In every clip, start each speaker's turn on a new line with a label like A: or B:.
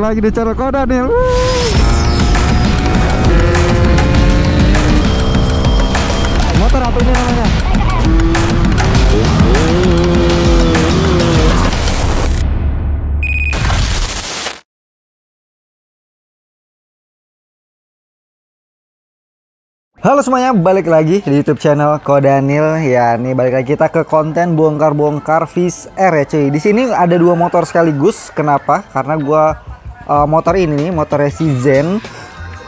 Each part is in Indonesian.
A: lagi di channel Kodanil. Motor apa ini namanya? Halo semuanya, balik lagi di YouTube channel Kodanil. Ya, nih balik lagi kita ke konten bongkar-bongkar Wizz Air ya cuy. Di sini ada dua motor sekaligus. Kenapa? Karena gua motor ini nih, motornya si Zen.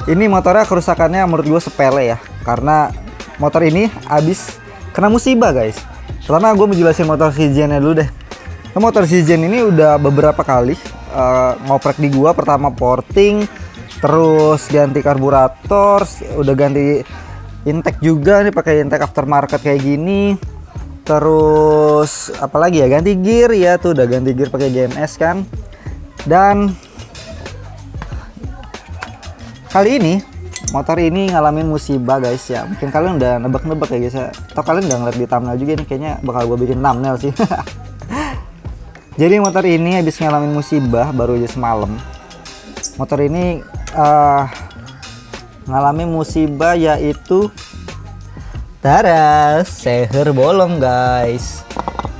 A: Ini motornya kerusakannya menurut gue sepele ya. Karena motor ini habis kena musibah, guys. Pertama gue menjelasin motor si Zen-nya dulu deh. Motor si Zen ini udah beberapa kali ngoprek di gua. Pertama porting, terus ganti karburator, udah ganti intake juga nih pakai intake aftermarket kayak gini. Terus apalagi ya, ganti gear ya, tuh udah ganti gear pakai GMS kan. Dan kali ini motor ini ngalamin musibah guys ya. Mungkin kalian udah nebak-nebak ya guys ya, atau kalian udah ngeliat di thumbnail juga nih, kayaknya bakal gue bikin thumbnail sih. Jadi motor ini habis ngalamin musibah baru aja semalam. Motor ini ngalami musibah, yaitu seher bolong guys.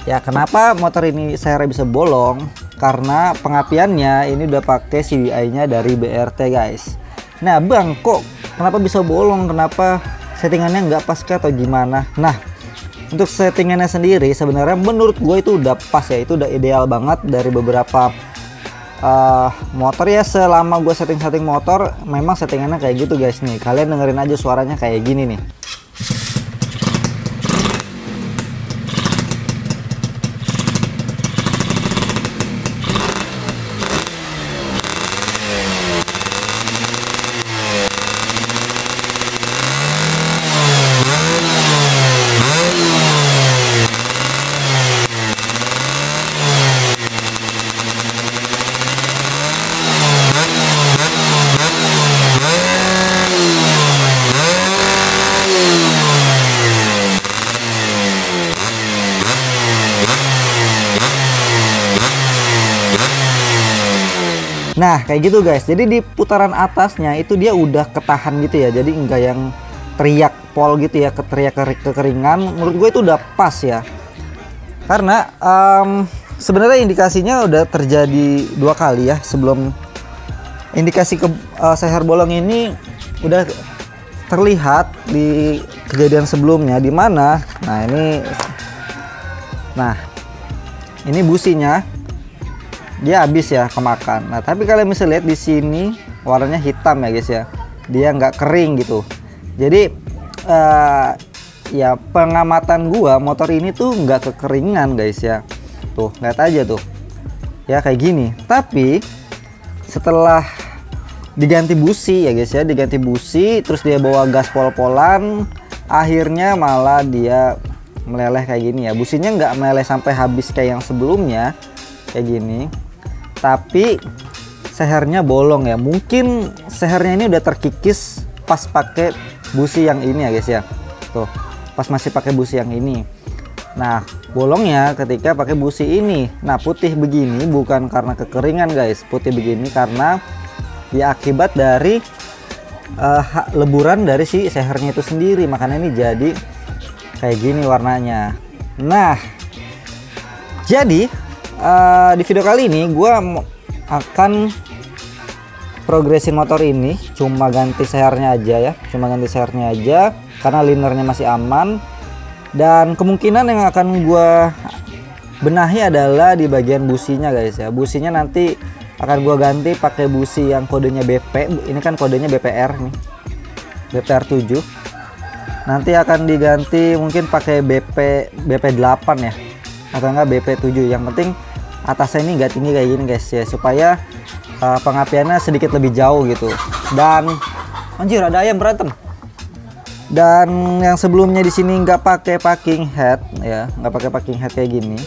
A: Ya, kenapa motor ini sehernya bisa bolong? Karena pengapiannya ini udah pakai CVI nya dari BRT guys. Nah bang, kok kenapa bisa bolong? Kenapa settingannya nggak pas atau gimana? Nah, untuk settingannya sendiri sebenarnya menurut gue itu udah pas ya, itu udah ideal banget. Dari beberapa motor ya, selama gue setting motor memang settingannya kayak gitu guys. Nih kalian dengerin aja suaranya kayak gini nih. Nah kayak gitu guys, jadi di putaran atasnya itu dia udah ketahan gitu ya, jadi enggak yang teriak pol gitu ya, teriak kekeringan. Menurut gue itu udah pas ya, karena sebenarnya indikasinya udah terjadi dua kali ya. Sebelum indikasi seher bolong ini udah terlihat di kejadian sebelumnya, dimana nah ini businya dia habis ya kemakan. Nah tapi kalian bisa lihat di sini warnanya hitam ya guys ya, dia nggak kering gitu. Jadi ya pengamatan gua motor ini tuh nggak kekeringan guys ya. Tuh lihat aja tuh ya kayak gini. Tapi setelah diganti busi ya guys ya, diganti busi terus dia bawa gas pol-polan, akhirnya malah dia meleleh kayak gini ya. Businya nggak meleleh sampai habis kayak yang sebelumnya kayak gini, tapi sehernya bolong ya. Mungkin sehernya ini udah terkikis pas pakai busi yang ini ya guys ya. Tuh pas masih pakai busi yang ini. Nah bolongnya ketika pakai busi ini. Nah putih begini bukan karena kekeringan guys, putih begini karena ya akibat dari leburan dari si sehernya itu sendiri, makanya ini jadi kayak gini warnanya. Nah jadi di video kali ini gue akan progresin motor ini, cuma ganti sehernya aja ya, karena linernya masih aman. Dan kemungkinan yang akan gue benahi adalah di bagian businya guys ya. Businya nanti akan gue ganti pakai busi yang kodenya BP. Ini kan kodenya BPR nih, BPR 7. Nanti akan diganti mungkin pakai BP8 ya, atau enggak BP7. Yang penting atasnya ini nggak tinggi kayak gini guys ya, supaya pengapiannya sedikit lebih jauh gitu. Dan anjir ada ayam berantem. Dan yang sebelumnya di sini nggak pakai packing head ya, nggak pakai packing head kayak gini,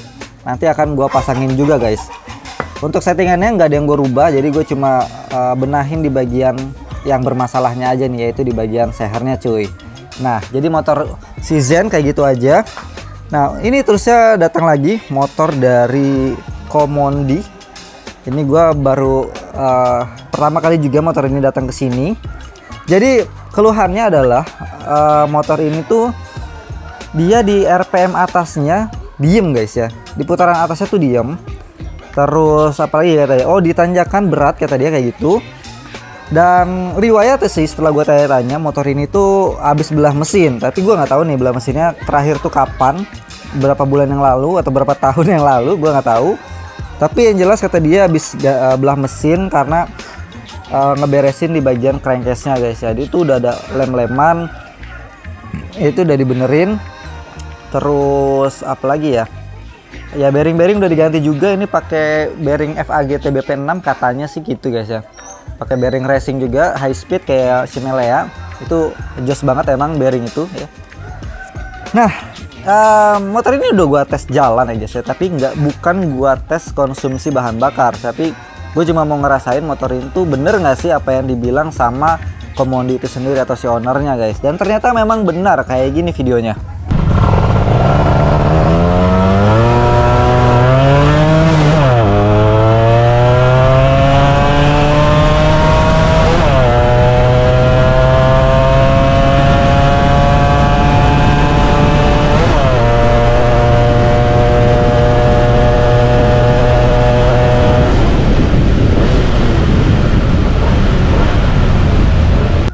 A: nanti akan gua pasangin juga guys. Untuk settingannya nggak ada yang gue rubah, jadi gue cuma benahin di bagian yang bermasalahnya aja nih, yaitu di bagian sehernya cuy. Nah jadi motor si Zen kayak gitu aja. Nah ini terusnya datang lagi motor dari Komondi Ini gue baru pertama kali juga motor ini datang ke sini. Jadi keluhannya adalah motor ini tuh dia di RPM atasnya diem guys ya. Di putaran atasnya tuh diem. Terus apalagi katanya, oh di tanjakan berat kata dia kayak gitu. Dan riwayatnya sih setelah gue tanya-tanya, motor ini tuh habis belah mesin. Tapi gue nggak tahu nih belah mesinnya terakhir tuh kapan, berapa bulan yang lalu atau berapa tahun yang lalu, gue nggak tahu. Tapi yang jelas kata dia habis belah mesin karena ngeberesin di bagian crankcase-nya guys. Jadi itu udah ada lem-leman, itu udah dibenerin. Terus apalagi ya? Ya bearing-bearing udah diganti juga. Ini pakai bearing FAG TBP6 katanya sih gitu guys ya. Pakai bearing racing juga, high speed kayak Shimilea. Itu jos banget emang bearing itu ya. Nah, motor ini udah gua tes jalan aja sih, tapi bukan gua tes konsumsi bahan bakar, tapi gue cuma mau ngerasain motor ini tuh bener nggak sih apa yang dibilang sama Komondi itu sendiri atau si ownernya guys. Dan ternyata memang benar kayak gini videonya.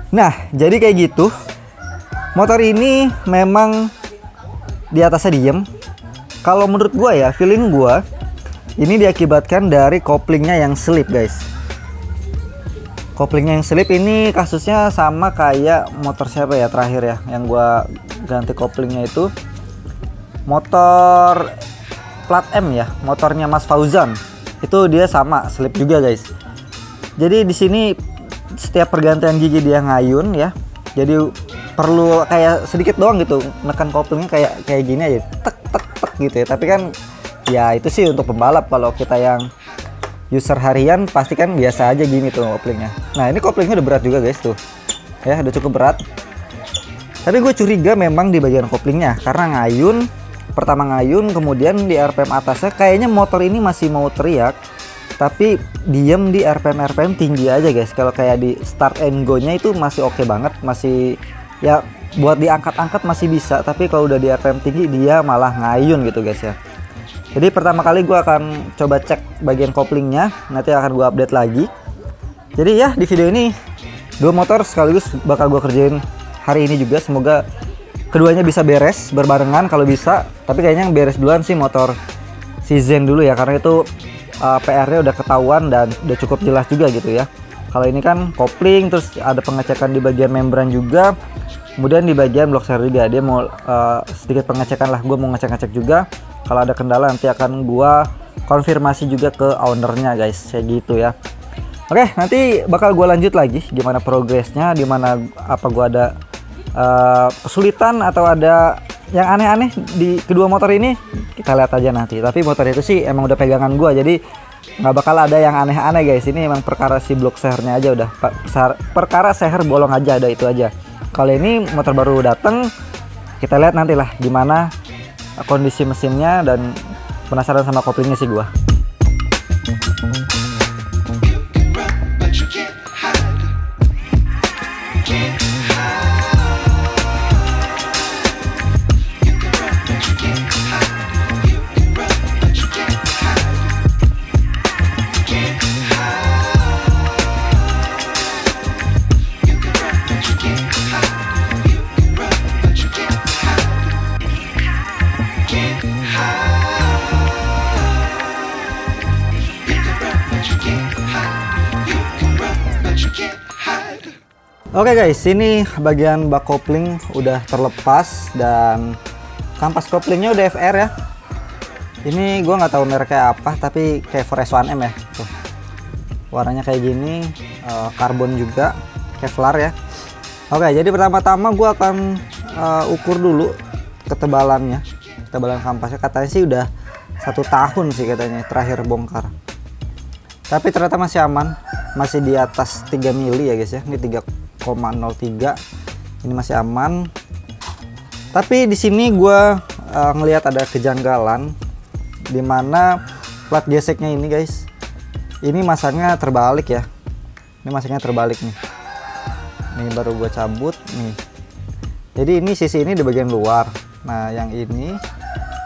A: Nah, jadi kayak gitu. Motor ini memang di atasnya diem. Kalau menurut gua ya, feeling gua ini diakibatkan dari koplingnya yang slip, guys. Koplingnya yang slip ini kasusnya sama kayak motor siapa ya terakhir ya, yang gua ganti koplingnya itu motor plat M ya, motornya Mas Fauzan. Itu dia sama slip juga, guys. Jadi di sini setiap pergantian gigi dia ngayun ya, jadi perlu kayak sedikit doang gitu menekan koplingnya kayak gini aja, tek tek tek gitu ya. Tapi kan ya itu sih untuk pembalap, kalau kita yang user harian pasti kan biasa aja gini tuh koplingnya. Nah ini koplingnya udah berat juga guys tuh ya, udah cukup berat. Tapi gue curiga memang di bagian koplingnya karena ngayun, pertama ngayun, kemudian di RPM atasnya kayaknya motor ini masih mau teriak, tapi diem di RPM tinggi aja guys. Kalau kayak di start and go nya itu masih oke banget, masih ya buat diangkat-angkat masih bisa. Tapi kalau udah di RPM tinggi dia malah ngayun gitu guys ya. Jadi pertama kali gue akan coba cek bagian koplingnya, nanti akan gue update lagi. Jadi ya di video ini dua motor sekaligus bakal gue kerjain hari ini juga. Semoga keduanya bisa beres berbarengan kalau bisa. Tapi kayaknya yang beres duluan sih motor si Zen dulu ya, karena itu PR-nya udah ketahuan dan udah cukup jelas juga gitu ya. Kalau ini kan kopling, terus ada pengecekan di bagian membran juga, kemudian di bagian blok setir juga dia mau sedikit pengecekan lah. Gue mau ngecek-ngecek juga. Kalau ada kendala nanti akan gue konfirmasi juga ke ownernya guys, kayak gitu ya. Oke, nanti bakal gue lanjut lagi gimana progresnya, dimana apa gue ada kesulitan atau ada yang aneh-aneh di kedua motor ini, kita lihat aja nanti. Tapi motor itu sih emang udah pegangan gua, jadi nggak bakal ada yang aneh-aneh guys. Ini emang perkara si blok sehernya aja, udah perkara seher bolong aja, ada itu aja. Kalau ini motor baru dateng, kita lihat nanti lah gimana kondisi mesinnya, dan penasaran sama koplingnya sih gua. Oke guys, ini bagian bak kopling udah terlepas dan kampas koplingnya udah FR ya. Ini gue nggak tahu mereknya apa, tapi kayak Forest 1M ya. Tuh. Warnanya kayak gini, karbon juga, Kevlar ya. Oke, jadi pertama-tama gue akan ukur dulu ketebalannya, ketebalan kampasnya. Katanya sih udah 1 tahun sih katanya terakhir bongkar. Tapi ternyata masih aman, masih di atas 3 mili ya guys ya. Ini 3,03, ini masih aman. Tapi di sini gue ngelihat ada kejanggalan, dimana plat geseknya ini guys, ini masangnya terbalik ya. Ini masangnya terbalik nih. Ini baru gue cabut nih. Jadi ini sisi ini di bagian luar. Nah yang ini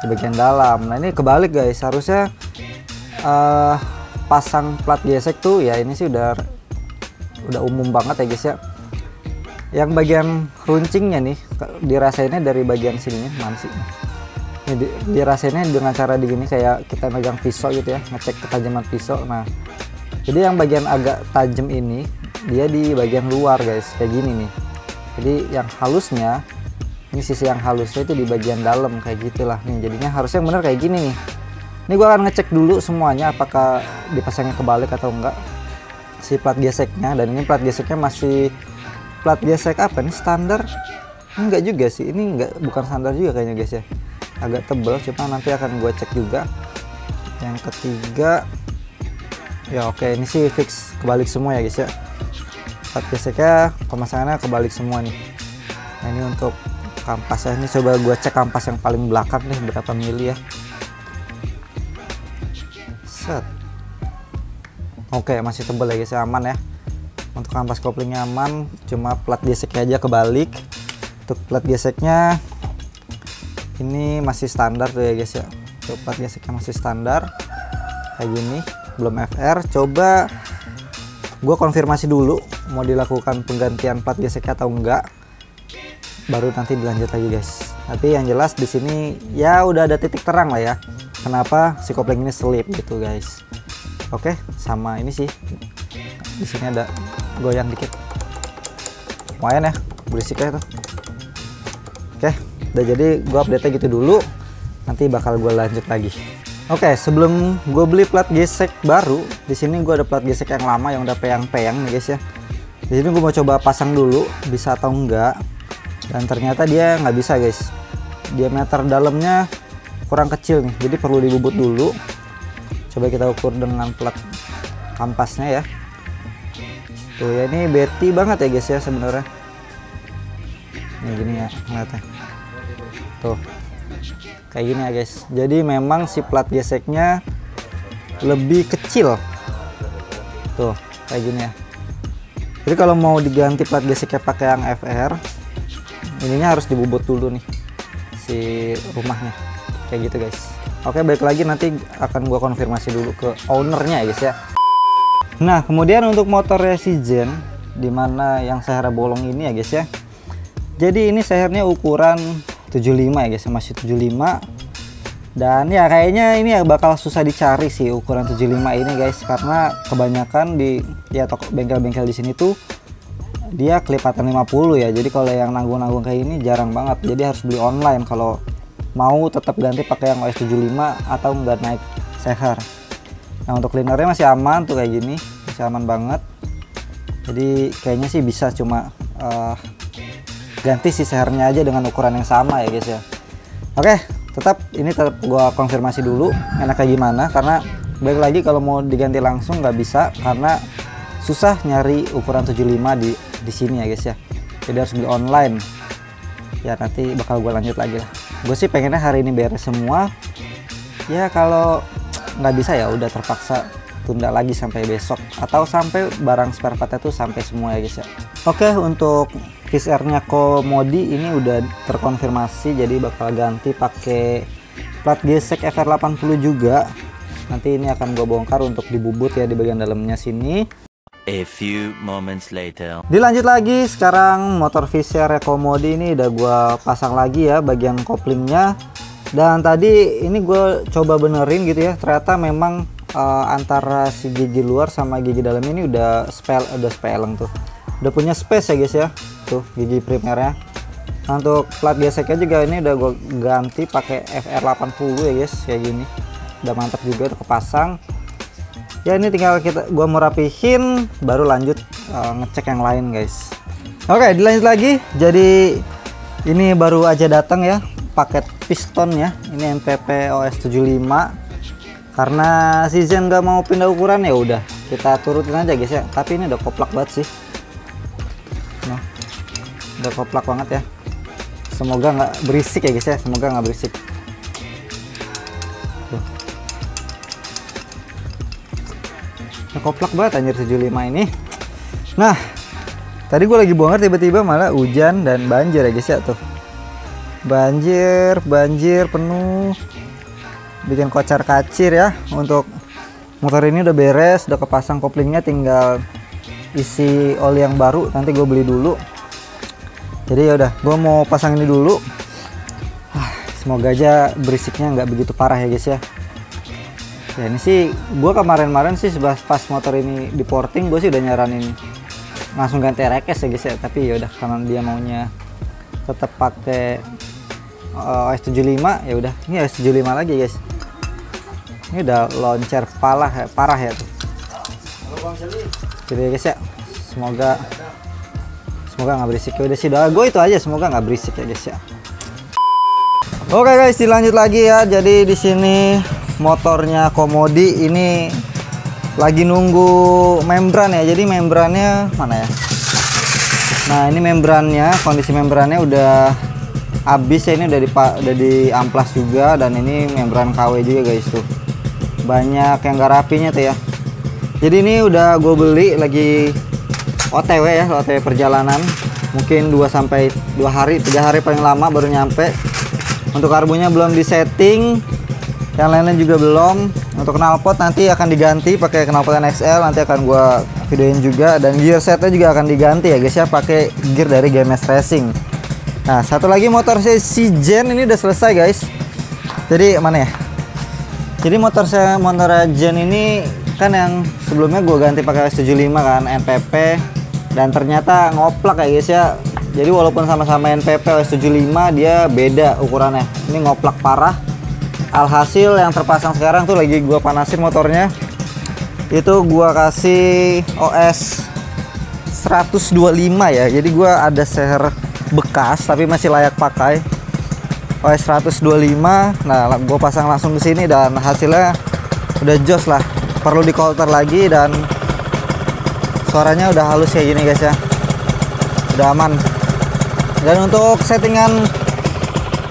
A: di bagian dalam. Nah ini kebalik guys. Harusnya pasang plat gesek tuh ya ini sih udah umum banget ya guys ya. Yang bagian runcingnya nih dirasainnya dari bagian sini. Mana sih? Ini dirasainnya dengan cara begini kayak kita megang pisau gitu ya, ngecek ketajaman pisau. Nah jadi yang bagian agak tajam ini dia di bagian luar guys, kayak gini nih. Jadi yang halusnya ini, sisi yang halusnya itu di bagian dalam kayak gitulah nih. Jadinya harusnya bener kayak gini nih. Ini gua akan ngecek dulu semuanya apakah dipasangnya kebalik atau enggak si plat geseknya. Dan ini plat geseknya masih plat gesek apa nih, standar? Enggak juga sih, ini bukan standar juga kayaknya guys ya. Agak tebel, cuma nanti akan gue cek juga. Yang ketiga ya oke, ini sih fix kebalik semua ya guys ya. Plat geseknya pemasangannya kebalik semua nih. Nah ini untuk kampasnya, ini coba gue cek kampas yang paling belakang nih berapa mili ya. Set. Oke, masih tebel ya guys ya, aman ya. Untuk kampas koplingnya aman, cuma plat geseknya aja kebalik. Untuk plat geseknya ini masih standar tuh ya guys ya. Untuk plat geseknya masih standar kayak gini, belum FR. Coba gue konfirmasi dulu mau dilakukan penggantian plat geseknya atau enggak, baru nanti dilanjut lagi guys. Tapi yang jelas di sini ya udah ada titik terang lah ya kenapa si kopling ini selip gitu guys. Oke, sama ini sih di sini ada goyang dikit, lumayan ya berisiknya tuh. Oke, udah jadi gue update gitu dulu, nanti bakal gue lanjut lagi. Oke, sebelum gue beli plat gesek baru, di sini gue ada plat gesek yang lama yang udah peyang-peyang nih guys ya. Di sini gue mau coba pasang dulu bisa atau enggak, dan ternyata dia nggak bisa guys. Diameter dalamnya kurang kecil nih, jadi perlu dibubut dulu. Coba kita ukur dengan plat kampasnya ya. Tuh ya, ini beti banget ya guys ya sebenarnya. Ini gini ya ngeliatnya. Tuh kayak gini ya guys. Jadi memang si plat geseknya lebih kecil. Tuh kayak gini ya. Jadi kalau mau diganti plat geseknya pakai yang FR, ininya harus dibubut dulu nih si rumahnya kayak gitu guys. Oke, balik lagi nanti akan gua konfirmasi dulu ke ownernya ya guys ya. Nah kemudian untuk motornya si Zen, dimana yang sehernya bolong ini ya guys ya. Jadi ini sehernya ukuran 75 ya guys, masih 75. Dan ya kayaknya ini bakal susah dicari sih ukuran 75 ini guys, karena kebanyakan di ya toko bengkel-bengkel di sini tuh dia kelipatan 50 ya. Jadi kalau yang nanggung-nanggung kayak ini jarang banget. Jadi harus beli online kalau mau tetap ganti pakai yang OS 75 atau nggak naik seher. Nah untuk cleanernya masih aman tuh kayak gini, masih aman banget. Jadi kayaknya sih bisa, cuma ganti si sehernya aja dengan ukuran yang sama ya guys ya. Oke, tetap gua konfirmasi dulu enaknya gimana, karena balik lagi kalau mau diganti langsung nggak bisa karena susah nyari ukuran 75 di sini ya guys ya. Jadi harus beli online. Ya nanti bakal gue lanjut lagi lah. Gue sih pengennya hari ini beres semua. Ya kalau nggak bisa ya udah terpaksa tunda lagi sampai besok atau sampai barang spare partnya tuh sampai semua ya guys ya. Oke, untuk VCR-nya Komodi ini udah terkonfirmasi, jadi bakal ganti pakai plat gesek FR80 juga. Nanti ini akan gue bongkar untuk dibubut ya di bagian dalamnya sini.
B: A few moments later.
A: Dilanjut lagi, sekarang motor VCR Komodi ini udah gua pasang lagi ya bagian koplingnya. Dan tadi ini gue coba benerin gitu ya, ternyata memang antara si gigi luar sama gigi dalam ini udah speleng tuh, udah punya space ya guys ya. Tuh gigi primernya. Nah, untuk plat geseknya juga ini udah gue ganti pakai FR80 ya guys, kayak gini. Udah mantap juga, udah kepasang. Ya ini tinggal gua mau rapihin baru lanjut ngecek yang lain guys. Oke, dilanjut lagi. Jadi ini baru aja datang ya paket pistonnya. Ini MPP OS 75. Karena si Zen nggak mau pindah ukuran ya udah kita turutin aja guys ya. Tapi ini udah koplak banget sih. Nah, udah koplak banget ya. Semoga nggak berisik ya guys ya. Semoga nggak berisik. Tuh. koplak banget anjir 75 ini. Nah, tadi gue lagi bongkar tiba-tiba malah hujan dan banjir ya guys ya tuh. Banjir penuh. Bikin kocar kacir ya. Untuk motor ini udah beres, udah kepasang koplingnya, tinggal isi oli yang baru. Nanti gue beli dulu. Jadi ya udah, gue mau pasang ini dulu. Semoga aja berisiknya nggak begitu parah ya guys ya. Ya ini sih gue kemarin sih pas motor ini di porting gue sih udah nyaranin langsung ganti rekes ya guys ya. Tapi ya udah karena dia maunya tetap pakai OS75 ya udah. Ini OS75 lagi guys. Ini udah loncer parah ya tuh. Jadi ya guys ya. Semoga nggak berisik. Ya udah sih doa gue itu aja, semoga nggak berisik ya guys ya. Oke guys, dilanjut lagi ya. Jadi di sini motornya Komodi ini lagi nunggu membran ya. Jadi membrannya mana ya? Nah, ini membrannya, kondisi membrannya udah habis ya. Ini udah di amplas juga, dan ini membran KW juga guys tuh. Banyak yang gak rapinya tuh ya. Jadi ini udah gue beli lagi OTW ya, OTW perjalanan. Mungkin 2 hari, 3 hari paling lama baru nyampe. Untuk karbunya belum disetting, yang lainnya juga belum. Untuk knalpot nanti akan diganti pakai knalpot NXL, nanti akan gua videoin juga. Dan gear setnya juga akan diganti ya guys ya, pakai gear dari GMS Racing. Nah, satu lagi motor saya si Gen ini udah selesai guys. Jadi mana ya? Jadi motor Gen ini kan yang sebelumnya gua ganti pakai S75 kan, NPP, dan ternyata ngoplak ya guys ya. Jadi walaupun sama-sama NPP OS75 dia beda ukurannya. Ini ngoplak parah. Alhasil yang terpasang sekarang tuh lagi gua panasin motornya. Itu gua kasih OS 125 ya. Jadi gua ada share bekas tapi masih layak pakai. OS 125. Nah, gua pasang langsung ke sini dan hasilnya udah jos lah. Perlu di coulter lagi dan suaranya udah halus kayak gini guys ya. Udah aman. Dan untuk settingan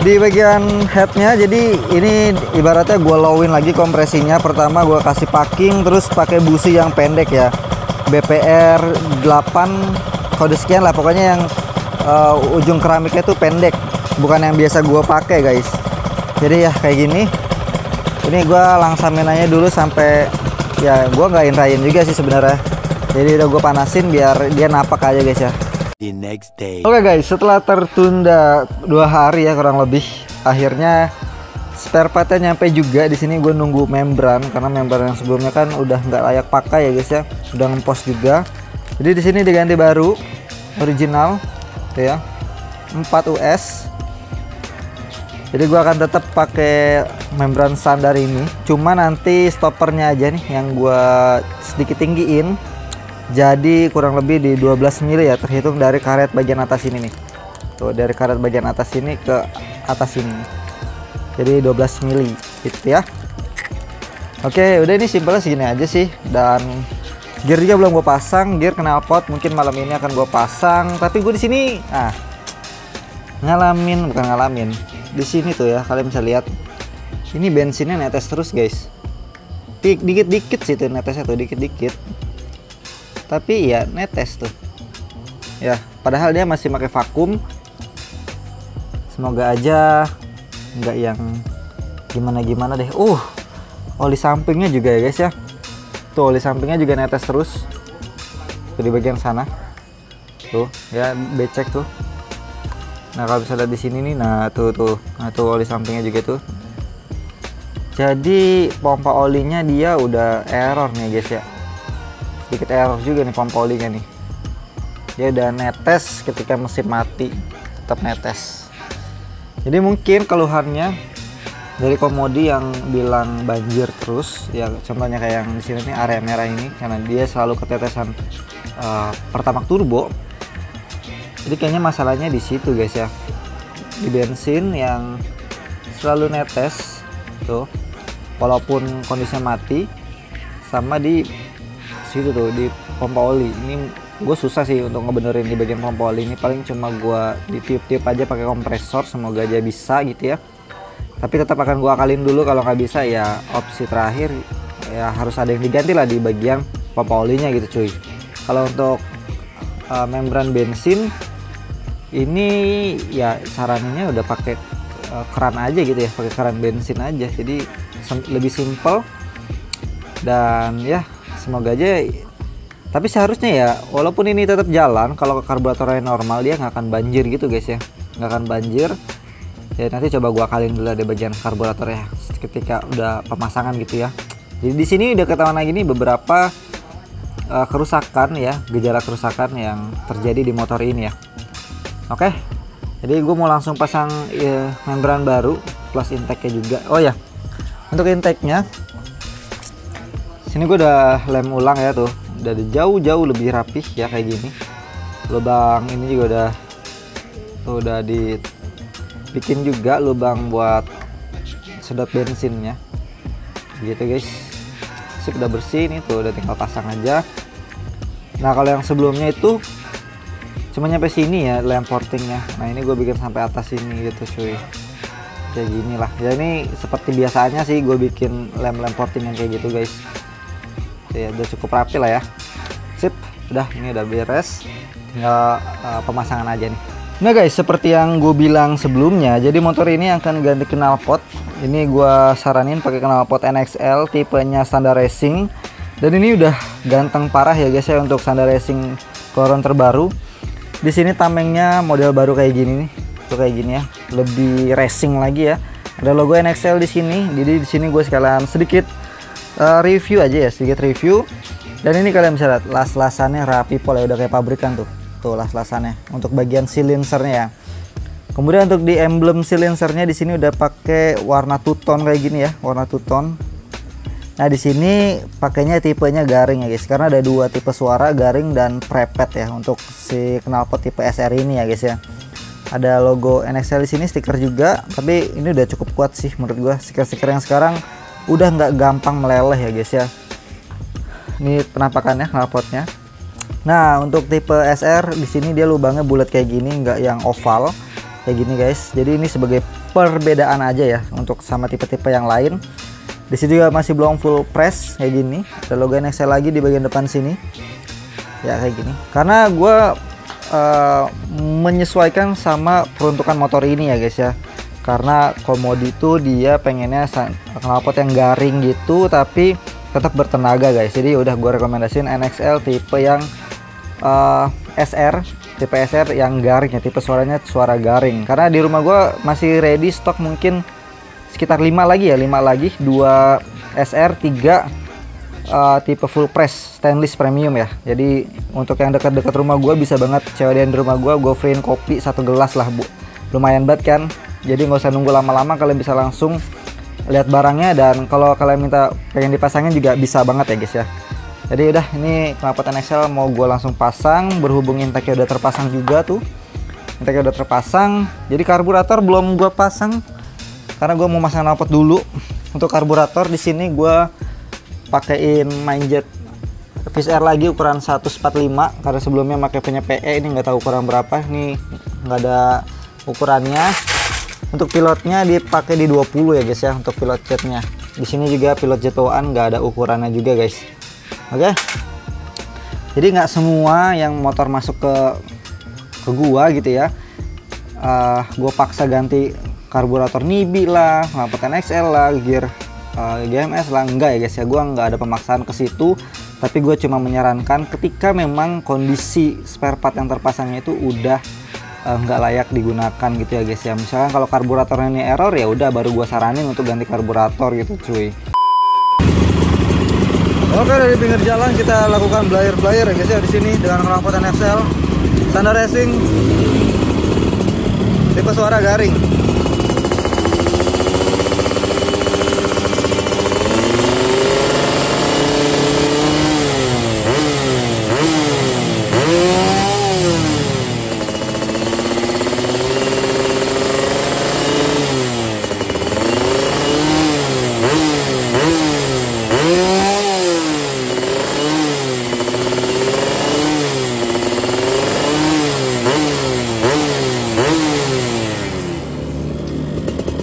A: di bagian headnya, jadi ini ibaratnya gue lowin lagi kompresinya. Pertama gue kasih packing, terus pakai busi yang pendek ya, BPR 8 kode sekian lah pokoknya, yang ujung keramiknya tuh pendek, bukan yang biasa gue pakai guys. Jadi ya kayak gini. Ini gue langsamin aja dulu sampai ya, gue nggak inrain juga sih sebenarnya. Jadi udah gue panasin biar dia napak aja guys ya.
B: The next day.
A: Oke guys, setelah tertunda 2 hari ya kurang lebih, akhirnya spare partnya nyampe juga. Di sini gue nunggu membran karena membran yang sebelumnya kan udah nggak layak pakai ya guys ya, udah ngempos juga. Jadi di sini diganti baru, original, tuh ya, 4 US. Jadi gue akan tetap pakai membran standar ini, cuma nanti stoppernya aja nih yang gue sedikit tinggiin. Jadi kurang lebih di 12 mili ya, terhitung dari karet bagian atas ini nih. Tuh, dari karet bagian atas ini ke atas ini. Jadi 12 mili gitu ya. Oke, udah, ini simpelnya segini aja sih. Dan gear juga belum gue pasang, gear knalpot mungkin malam ini akan gue pasang. Tapi gue di sini bukan ngalamin. Di sini tuh ya, kalian bisa lihat. Ini bensinnya netes terus, guys. Dikit-dikit sih tuh netesnya tuh, dikit-dikit. Tapi ya netes tuh ya, padahal dia masih pakai vakum. Semoga aja nggak yang gimana deh. Oli sampingnya juga ya guys ya, tuh oli sampingnya juga netes terus tuh di bagian sana tuh ya, becek tuh. Nah kalau bisa lihat di sini nih, nah tuh oli sampingnya juga tuh. Jadi pompa olinya dia udah error nih guys ya, sedikit error juga nih pompa olinya nih. Dia udah netes ketika mesin mati, tetap netes. Jadi mungkin keluhannya dari Komodi yang bilang banjir terus ya, contohnya kayak yang di sini nih, area merah ini, karena dia selalu ketetesan Pertamax turbo. Jadi kayaknya masalahnya di situ guys ya, di bensin yang selalu netes tuh walaupun kondisinya mati, sama di situ tuh di pompa oli. Ini gue susah sih untuk ngebenerin di bagian pompa oli ini, paling cuma gue ditiup-tiup aja pakai kompresor, semoga aja bisa gitu ya. Tapi tetap akan gue akalin dulu, kalau nggak bisa ya opsi terakhir ya harus ada yang diganti lah di bagian pompa olinya gitu cuy. Kalau untuk membran bensin ini ya saraninnya udah pakai keran aja gitu ya, pakai keran bensin aja, jadi lebih simple. Dan ya semoga aja, tapi seharusnya ya walaupun ini tetap jalan, kalau karburatornya normal dia nggak akan banjir gitu guys ya, nggak akan banjir ya. Nanti coba gua kaliin dulu di bagian karburator ya ketika udah pemasangan gitu ya. Jadi di sini udah ketahuan lagi nih beberapa kerusakan ya, gejala kerusakan yang terjadi di motor ini ya. Oke, jadi gue mau langsung pasang membran baru plus intake-nya juga. Oh ya, untuk intake-nya sini gue udah lem ulang ya tuh, udah jauh-jauh lebih rapih ya kayak gini. Lubang ini juga udah dibikin juga lubang buat sedot bensinnya gitu guys. Sip, udah bersih nih tuh, udah tinggal pasang aja. Nah kalau yang sebelumnya itu cuma nyampe sini ya lem portingnya, nah ini gue bikin sampai atas sini gitu cuy, kayak gini lah ya. Ini seperti biasanya sih gue bikin lem porting yang kayak gitu guys ya, udah cukup rapi lah ya. Sip, udah ini udah beres, tinggal pemasangan aja nih. Nah guys, seperti yang gue bilang sebelumnya, jadi motor ini akan ganti knalpot. Ini gue saranin pakai knalpot NXL tipenya standar racing, dan ini udah ganteng parah ya guys ya untuk standar racing keluaran terbaru. Di sini tamengnya model baru kayak gini nih, tuh kayak gini ya, lebih racing lagi ya. Ada logo NXL di sini, jadi di sini gue sekalian sedikit review aja ya, sedikit review. Dan ini kalian bisa lihat las-lasannya rapi pol ya, udah kayak pabrikan tuh las-lasannya untuk bagian silencernya ya. Kemudian untuk di emblem silencernya di sini udah pakai warna two tone kayak gini ya, warna two tone. Nah di sini pakainya tipenya garing ya guys, karena ada dua tipe suara, garing dan prepet ya untuk si knalpot tipe SR ini ya guys ya. Ada logo NXL di sini, stiker juga, tapi ini udah cukup kuat sih menurut gua. Stiker-stiker yang sekarang udah nggak gampang meleleh ya guys ya. Ini penampakannya knalpotnya. Nah untuk tipe SR di sini dia lubangnya bulat kayak gini, nggak yang oval kayak gini guys. Jadi ini sebagai perbedaan aja ya untuk sama tipe-tipe yang lain. Di sini juga masih belum full press kayak gini. Ada logo NXL lagi di bagian depan sini. Ya kayak gini. Karena gue menyesuaikan sama peruntukan motor ini ya guys ya. Karena Komodi itu dia pengennya knalpot yang garing gitu tapi tetap bertenaga guys. Jadi udah gue rekomendasiin NXL tipe yang SR, tipe SR yang garing ya, tipe suaranya suara garing. Karena di rumah gue masih ready stok mungkin sekitar 5 lagi ya, 5 lagi, 2 SR, 3 tipe full press stainless premium ya. Jadi untuk yang dekat-dekat rumah gue bisa banget cewek di rumah gue free-in kopi 1 gelas lah bu, lumayan banget kan. Jadi nggak usah nunggu lama-lama, kalian bisa langsung lihat barangnya, dan kalau kalian minta pengen dipasangin juga bisa banget ya guys ya. Jadi udah, ini knalpot NXL mau gue langsung pasang, berhubung intake udah terpasang juga tuh, intake udah terpasang. Jadi karburator belum gue pasang karena gue mau masang knalpot dulu. Untuk karburator di sini gue pakein Mindjet VSR lagi ukuran 145 karena sebelumnya pakai punya PE, ini nggak tahu ukuran berapa, ini nggak ada ukurannya. Untuk pilotnya dipakai di 20 ya guys ya untuk pilot jetnya. Di sini juga pilot jet bawaan nggak ada ukurannya juga guys. Oke. Jadi nggak semua yang motor masuk ke gua gitu ya. Gua paksa ganti karburator Nibi lah, knalpot NXL lah, gear GMS lah, enggak ya guys ya. Gua nggak ada pemaksaan ke situ, tapi gue cuma menyarankan ketika memang kondisi spare part yang terpasangnya itu udah nggak layak digunakan gitu ya guys ya. Misalkan kalau karburatornya ini error, ya udah baru gua saranin untuk ganti karburator gitu cuy. Oke, dari pinggir jalan kita lakukan blyer ya guys ya di sini dengan knalpot NXL standar racing tipe suara garing.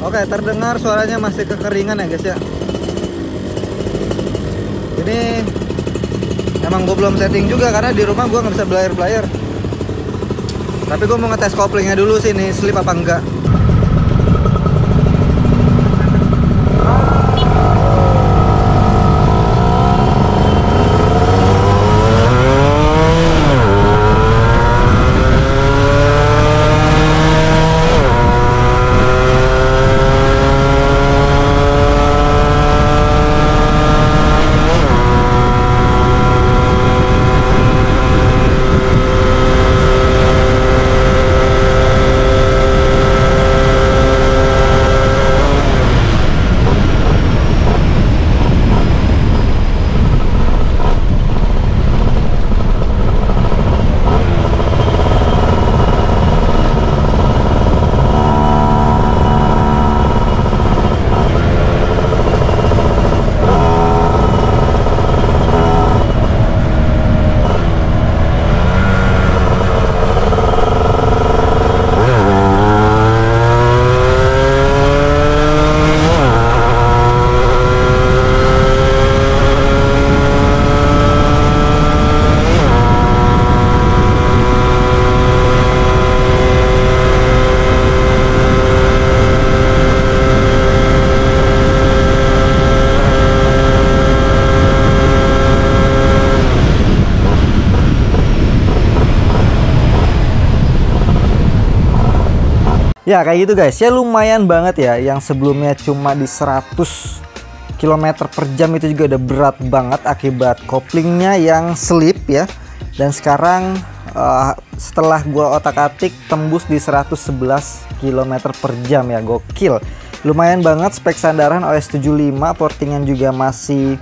A: Oke, terdengar suaranya masih kekeringan ya guys ya. Ini Emang gue belum setting juga karena di rumah gue nggak bisa belayer. Tapi gue mau ngetes koplingnya dulu sih nih, slip apa enggak. Ya kayak gitu guys, ya lumayan banget ya. Yang sebelumnya cuma di 100 km per jam itu juga udah berat banget akibat koplingnya yang slip ya. Dan sekarang setelah gua otak-atik tembus di 111 km per jam ya, gokil. Lumayan banget, spek sandaran OS 75, portingan juga masih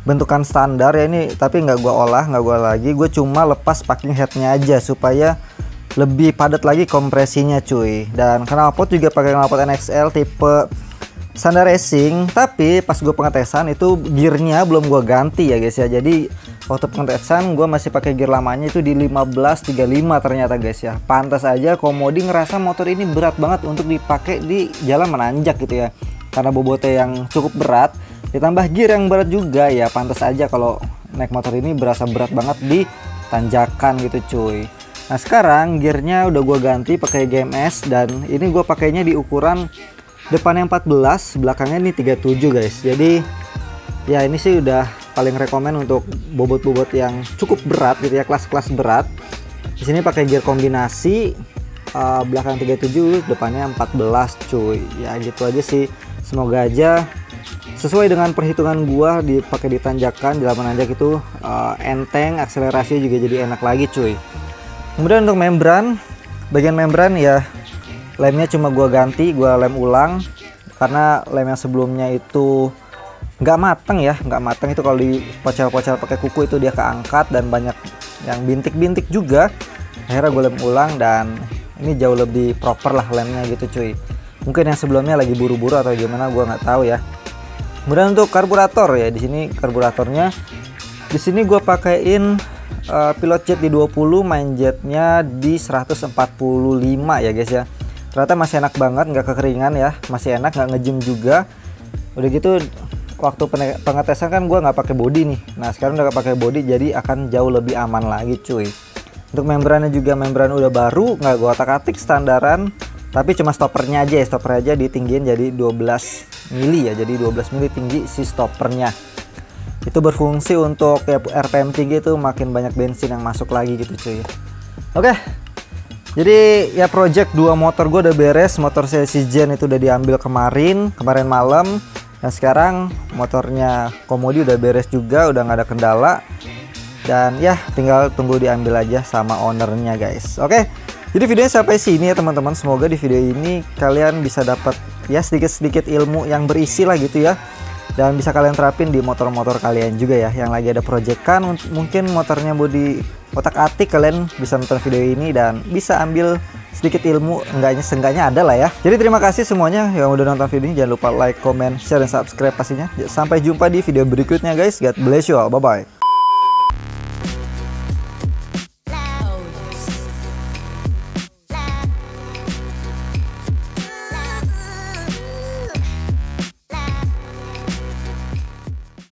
A: bentukan standar ya ini, tapi nggak gua olah, nggak gua lagi. Gue cuma lepas packing headnya aja supaya lebih padat lagi kompresinya cuy. Dan knalpot juga pakai knalpot NXL tipe standar racing, tapi pas gue pengetesan itu gearnya belum gue ganti ya guys ya. Jadi waktu pengetesan gue masih pakai gear lamanya itu di 1535 ternyata guys ya. Pantas aja Komodi ngerasa motor ini berat banget untuk dipakai di jalan menanjak gitu ya, karena bobotnya yang cukup berat ditambah gear yang berat juga ya. Pantas aja kalau naik motor ini berasa berat banget di tanjakan gitu cuy. Nah sekarang gearnya udah gue ganti pakai GMS, dan ini gue pakainya di ukuran depannya 14, belakangnya ini 37 guys. Jadi ya ini sih udah paling rekomen untuk bobot-bobot yang cukup berat gitu ya, kelas-kelas berat. Di sini pakai gear kombinasi, belakang 37, depannya 14 cuy. Ya gitu aja sih. Semoga aja sesuai dengan perhitungan gua dipakai di tanjakan, di jalan menanjak itu enteng, akselerasi juga jadi enak lagi cuy. Kemudian untuk membran, bagian membran ya lemnya cuma gua ganti, gua lem ulang karena lem yang sebelumnya itu nggak mateng ya, nggak mateng itu kalau dipocel-pocel pakai kuku itu dia keangkat dan banyak yang bintik-bintik juga. Akhirnya gue lem ulang dan ini jauh lebih proper lah lemnya gitu cuy. Mungkin yang sebelumnya lagi buru-buru atau gimana gua nggak tahu ya. Kemudian untuk karburator ya, di sini karburatornya di sini gua pakaiin pilot jet di 20, main jetnya di 145 ya guys ya. Ternyata masih enak banget, nggak kekeringan ya, masih enak, nggak ngejem juga. Udah gitu waktu pengetesan kan gua nggak pakai body nih. Nah sekarang udah pakai body jadi akan jauh lebih aman lagi cuy. Untuk membrannya juga membran udah baru, nggak gua otak-atik standaran, tapi cuma stoppernya aja ya, stopper aja ditinggiin jadi 12 mili ya, jadi 12 mili tinggi si stoppernya. Itu berfungsi untuk ya RPM tinggi itu makin banyak bensin yang masuk lagi gitu cuy. Oke. Jadi ya project 2 motor gue udah beres. Motor saya si Jen itu udah diambil kemarin malam, dan sekarang motornya Komodi udah beres juga, udah nggak ada kendala. Dan ya tinggal tunggu diambil aja sama ownernya guys. Oke. Jadi videonya sampai sini ya teman-teman. Semoga di video ini kalian bisa dapat ya sedikit-sedikit ilmu yang berisi lah gitu ya. Dan bisa kalian terapin di motor-motor kalian juga ya, yang lagi ada proyekan mungkin motornya body otak-atik, kalian bisa nonton video ini dan bisa ambil sedikit ilmu, seenggaknya ada lah ya. Jadi terima kasih semuanya yang udah nonton video ini, jangan lupa like, comment, share, dan subscribe pastinya. Sampai jumpa di video berikutnya guys, God bless you all, bye bye.